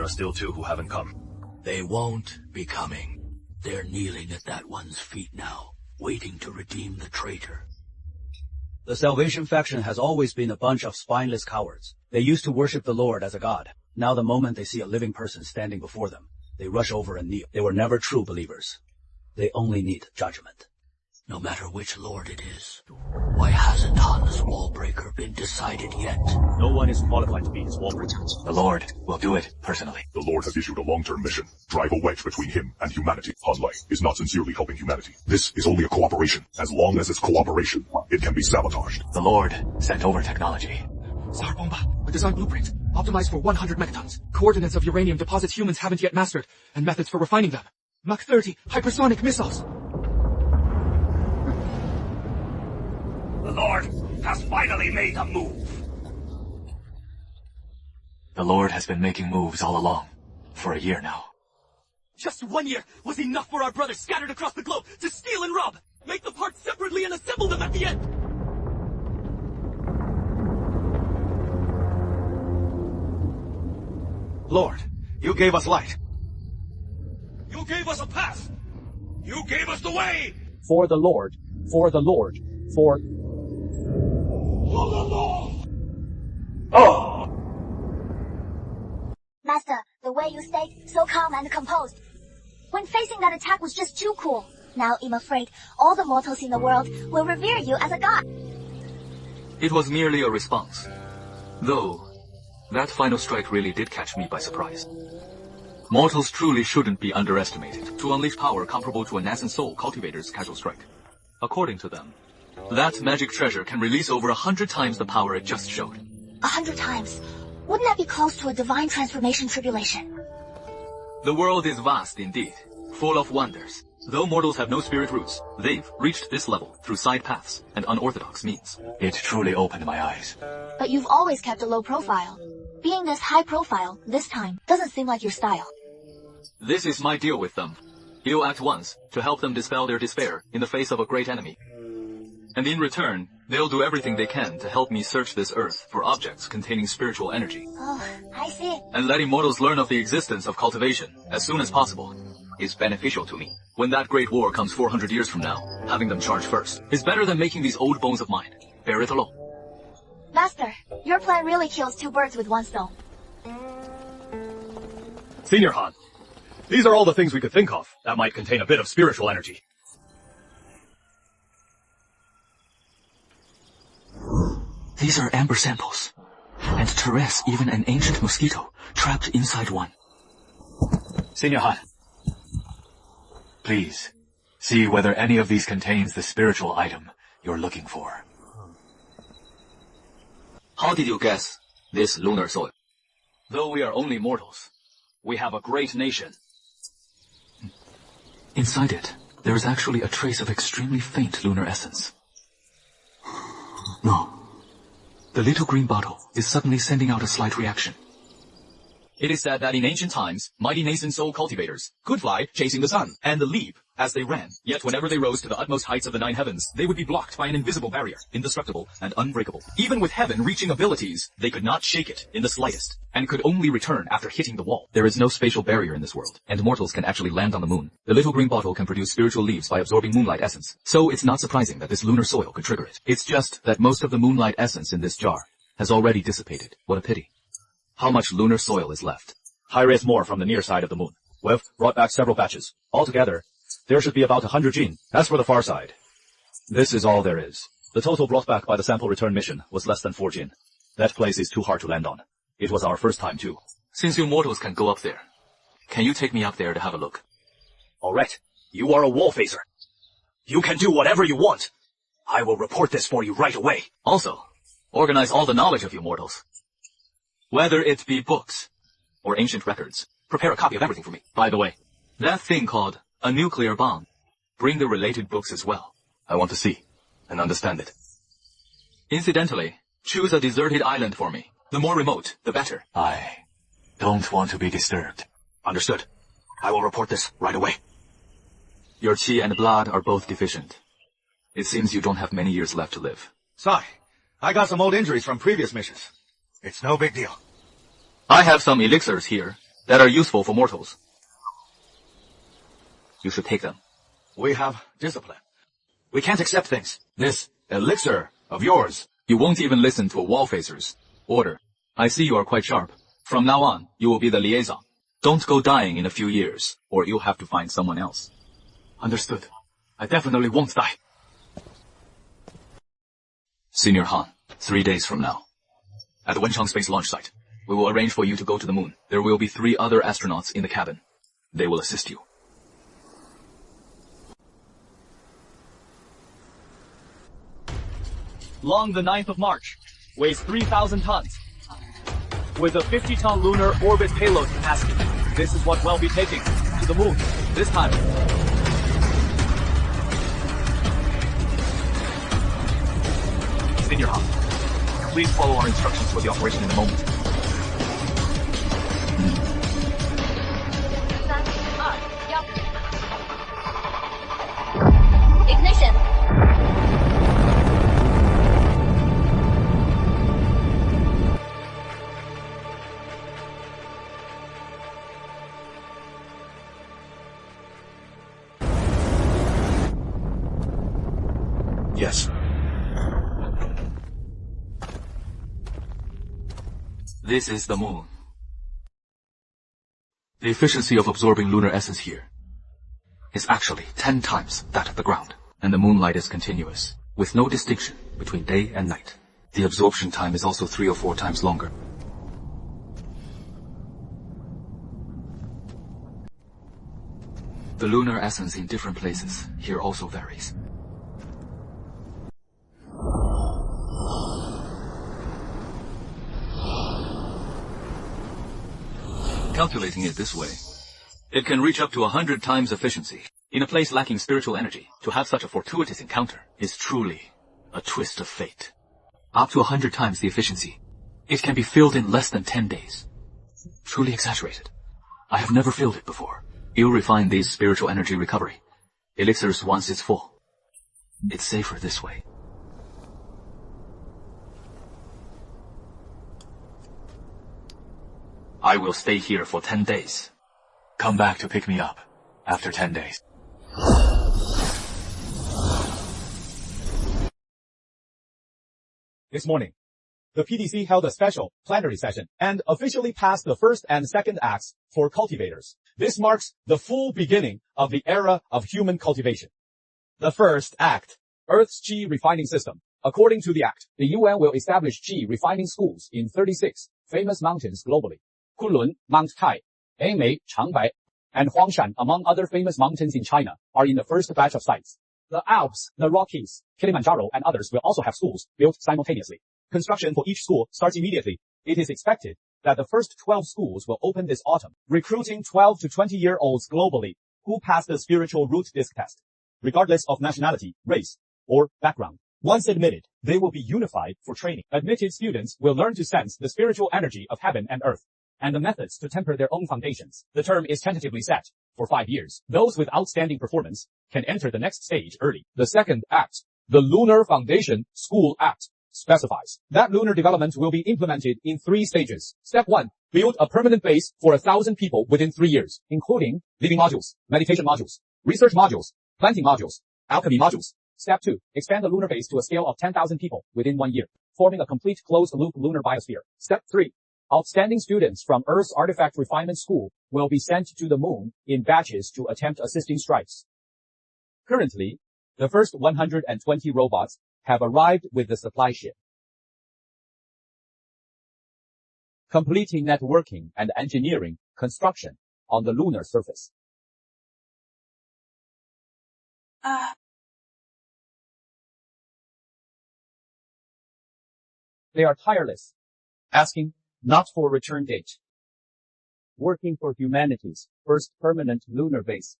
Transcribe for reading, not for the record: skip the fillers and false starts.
are still two who haven't come. They won't be coming. They're kneeling at that one's feet now, waiting to redeem the traitor. The Salvation faction has always been a bunch of spineless cowards. They used to worship the Lord as a god. Now the moment they see a living person standing before them, they rush over and kneel. They were never true believers. They only need judgment. No matter which lord it is, why hasn't Han's wallbreaker been decided yet? No one is qualified to be his wallbreaker. The Lord will do it personally. The Lord has issued a long-term mission. Drive a wedge between him and humanity. Han Lai is not sincerely helping humanity. This is only a cooperation. As long as it's cooperation, it can be sabotaged. The Lord sent over technology. Tsar Bomba, a design blueprint, optimized for 100 megatons. Coordinates of uranium deposits humans haven't yet mastered, and methods for refining them. Mach 30, hypersonic missiles. The Lord has finally made a move. The Lord has been making moves all along, for a year now. Just 1 year was enough for our brothers scattered across the globe to steal and rob, make the parts separately and assemble them at the end. Lord, you gave us light. You gave us a path. You gave us the way. For the Lord, for the Lord, for... Oh! Master, the way you stayed so calm and composed. When facing that attack was just too cool. Now I'm afraid all the mortals in the world will revere you as a god. It was merely a response. Though, that final strike really did catch me by surprise. Mortals truly shouldn't be underestimated to unleash power comparable to a nascent soul cultivator's casual strike. According to them, that magic treasure can release over 100 times the power it just showed. 100 times? Wouldn't that be close to a divine transformation tribulation? The world is vast indeed, full of wonders. Though mortals have no spirit roots, they've reached this level through side paths and unorthodox means. It truly opened my eyes. But you've always kept a low profile. Being this high profile, this time, doesn't seem like your style. This is my deal with them. You'll act once, to help them dispel their despair in the face of a great enemy. And in return, they'll do everything they can to help me search this earth for objects containing spiritual energy. Oh, I see. And letting mortals learn of the existence of cultivation as soon as possible is beneficial to me. When that great war comes 400 years from now, having them charge first is better than making these old bones of mine bear it alone. Master, your plan really kills two birds with one stone. Senior Han, these are all the things we could think of that might contain a bit of spiritual energy. These are amber samples, and Therese, even an ancient mosquito, trapped inside one. Senior Han, please, see whether any of these contains the spiritual item you're looking for. How did you guess this lunar soil? Though we are only mortals, we have a great nation. Inside it, there is actually a trace of extremely faint lunar essence. No. The little green bottle is suddenly sending out a slight reaction. It is said that in ancient times, mighty nascent soul cultivators could fly chasing the sun and leap as they ran. Yet whenever they rose to the utmost heights of the 9 heavens, they would be blocked by an invisible barrier, indestructible and unbreakable. Even with heaven reaching abilities, they could not shake it in the slightest, and could only return after hitting the wall. There is no spatial barrier in this world, and mortals can actually land on the moon. The little green bottle can produce spiritual leaves by absorbing moonlight essence, so it's not surprising that this lunar soil could trigger it. It's just that most of the moonlight essence in this jar has already dissipated. What a pity. How much lunar soil is left? High-res more from the near side of the moon. We've brought back several batches. Altogether, there should be about 100 gene. As for the far side, this is all there is. The total brought back by the sample return mission was less than 4 gene. That place is too hard to land on. It was our first time too. Since you mortals can go up there, can you take me up there to have a look? Alright, you are a wall phaser. You can do whatever you want. I will report this for you right away. Also, organize all the knowledge of you mortals. Whether it be books or ancient records, prepare a copy of everything for me. By the way, that thing called a nuclear bomb, bring the related books as well. I want to see and understand it. Incidentally, choose a deserted island for me. The more remote, the better. I don't want to be disturbed. Understood. I will report this right away. Your qi and blood are both deficient. It seems you don't have many years left to live. Sai, I got some old injuries from previous missions. It's no big deal. I have some elixirs here that are useful for mortals. You should take them. We have discipline. We can't accept things. This elixir of yours. You won't even listen to a wall-facer's order. I see you are quite sharp. From now on, you will be the liaison. Don't go dying in a few years, or you'll have to find someone else. Understood. I definitely won't die. Senior Han, 3 days from now. At the Wenchang Space Launch Site, we will arrange for you to go to the moon. There will be 3 other astronauts in the cabin. They will assist you. Long the 9th of March, weighs 3,000 tons. With a 50-ton lunar orbit payload capacity, this is what we'll be taking to the moon this time. Senior Han, please follow our instructions for the operation in a moment. Ignition. Yes. This is the moon. The efficiency of absorbing lunar essence here is actually 10 times that of the ground, and the moonlight is continuous, with no distinction between day and night. The absorption time is also 3 or 4 times longer. The lunar essence in different places here also varies. Calculating it this way, it can reach up to 100 times efficiency. In a place lacking spiritual energy, to have such a fortuitous encounter is truly a twist of fate. Up to 100 times the efficiency, it can be filled in less than 10 days. Truly exaggerated. I have never filled it before. You refine these spiritual energy recovery elixirs once it's full. It's safer this way. I will stay here for 10 days. Come back to pick me up after 10 days. This morning, the PDC held a special plenary session and officially passed the first and second acts for cultivators. This marks the full beginning of the era of human cultivation. The first act, Earth's Qi refining system. According to the act, the UN will establish Qi refining schools in 36 famous mountains globally. Kunlun, Mount Tai, Eimei, Changbai, and Huangshan, among other famous mountains in China, are in the first batch of sites. The Alps, the Rockies, Kilimanjaro, and others will also have schools built simultaneously. Construction for each school starts immediately. It is expected that the first 12 schools will open this autumn, recruiting 12 to 20-year-olds globally who pass the spiritual root disc test, regardless of nationality, race, or background. Once admitted, they will be unified for training. Admitted students will learn to sense the spiritual energy of heaven and earth, and the methods to temper their own foundations. The term is tentatively set for 5 years. Those with outstanding performance can enter the next stage early. The second act, the Lunar Foundation School Act, specifies that lunar development will be implemented in 3 stages. Step 1, build a permanent base for 1,000 people within 3 years, including living modules, meditation modules, research modules, planting modules, alchemy modules. Step 2, expand the lunar base to a scale of 10,000 people within 1 year, forming a complete closed-loop lunar biosphere. Step 3, outstanding students from Earth's Artifact Refinement School will be sent to the moon in batches to attempt assisting strikes. Currently, the first 120 robots have arrived with the supply ship, completing networking and engineering construction on the lunar surface. They are tireless, asking not for return date, working for humanity's first permanent lunar base.